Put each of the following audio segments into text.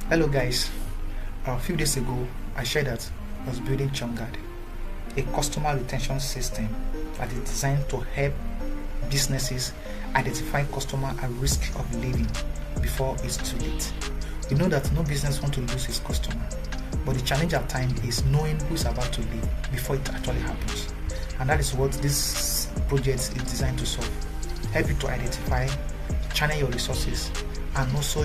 Hello guys, a few days ago I shared that I was building ChurnGuard, a customer retention system that is designed to help businesses identify customer at risk of leaving before it's too late. We know that no business wants to lose its customer, but the challenge at times is knowing who is about to leave before it actually happens. And that is what this project is designed to solve. Help you to identify, channel your resources, and also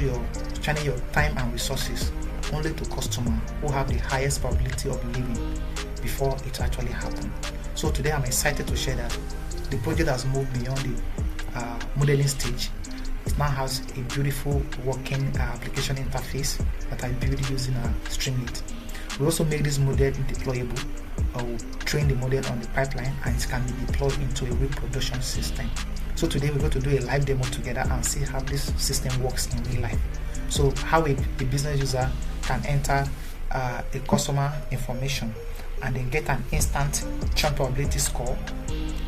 channel your time and resources only to customers who have the highest probability of leaving before it actually happens. So today I'm excited to share that the project has moved beyond the modeling stage. It now has a beautiful working application interface that I built using Streamlit. We also make this model deployable. We'll train the model on the pipeline and it can be deployed into a real production system. So today we're going to do a live demo together and see how this system works in real life. So how a business user can enter a customer information and then get an instant churn probability score,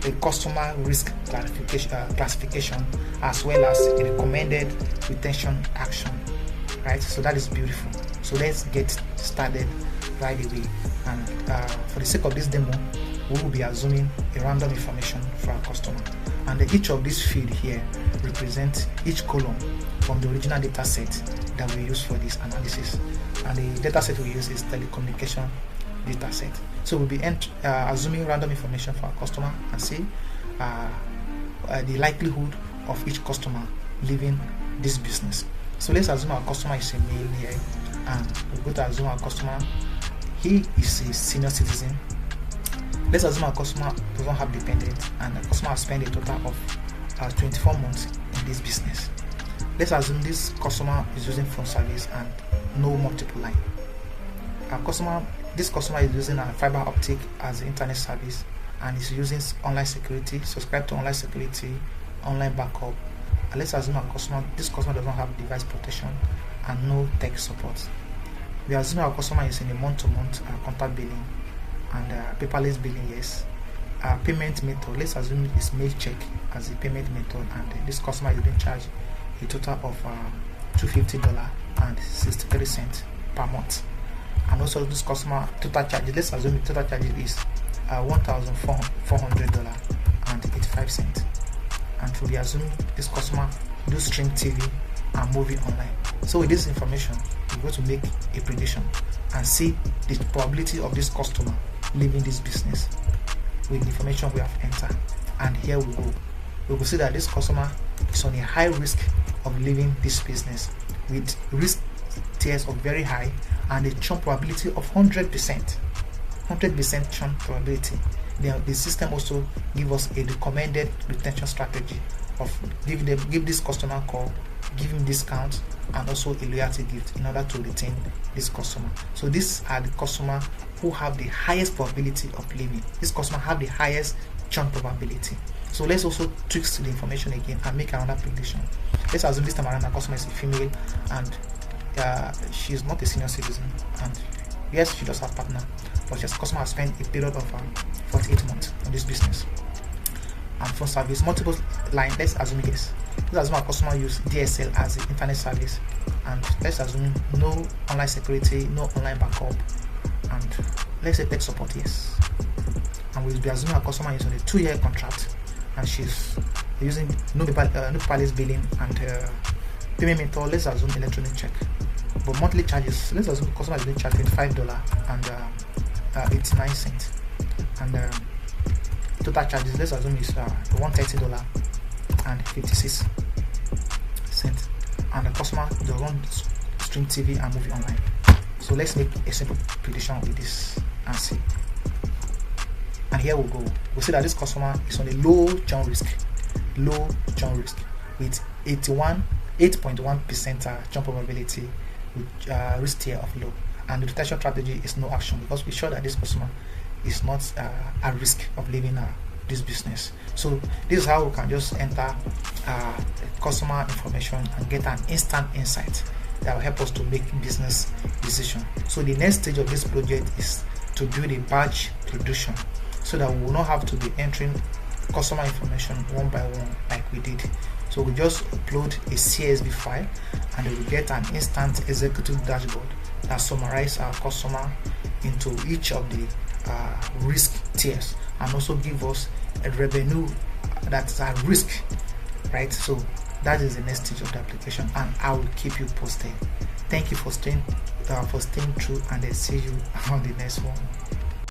a customer risk classification, as well as a recommended retention action. Right, so that is beautiful. So let's get started right away. And for the sake of this demo, we will be assuming a random information for our customer, and each of these fields here represents each column from the original data set that we use for this analysis. And the data set we use is telecommunication data set. So we'll be assuming random information for our customer and see the likelihood of each customer leaving this business. So let's assume our customer is a male here, and we're going to assume our customer, he is a senior citizen. Let's assume our customer doesn't have dependents and the customer has spent a total of 24 months in this business. Let's assume this customer is using phone service and no multiple line. This customer is using a fiber optic as the internet service and is using online security, subscribe to online security, online backup. And let's assume this customer doesn't have device protection and no tech support. We assume our customer is in a month-to-month contact billing and paperless billing, yes. Payment method, let's assume it's mail check as the payment method, and this customer is being charged a total of $250.63 per month. And also this customer total charges, let's assume the total charges is $1,400.85. And we assume this customer do stream TV and movie online. So with this information, we're going to make a prediction and see the probability of this customer leaving this business with the information we have entered. And here we go. We will see that this customer is on a high risk of leaving this business with risk tiers of very high and a churn probability of 100% churn probability. The system also give us a recommended retention strategy of give this customer a call, give him discount, and also a loyalty gift in order to retain this customer. So these are the customer who have the highest probability of leaving. This customer have the highest churn probability. So let's also tweak the information again and make another prediction. Let's assume this time around our customer is a female and she is not a senior citizen, and yes, she does have partner, but this customer has spent a period of 48 months on this business. And phone service, multiple line, let's assume yes. Let's assume our customer use DSL as the internet service, and let's assume no online security, no online backup, and let's say tech support, yes. And we'll be assuming our customer is on a 2-year contract and she's using no paperless billing and payment method, let's assume electronic check. But monthly charges, let's assume the customer is being charged $25.89, and total charges, let's assume is $130.56, and the customer does run stream TV and movie online. So let's make a simple prediction with this and see. And here we go. We see that this customer is on a low churn risk with 8.1% churn probability with risk tier of low, and the retention strategy is no action because we show that this customer is not at risk of leaving this business. So this is how we can just enter customer information and get an instant insight that will help us to make business decision. So the next stage of this project is to build a batch production so that we will not have to be entering customer information one by one like we did. So we just upload a CSV file and we get an instant executive dashboard that summarizes our customer into each of the risk tiers and also give us a revenue that's at risk, right? So that is the next stage of the application, and I will keep you posted. Thank you for staying through, and I see you on the next one.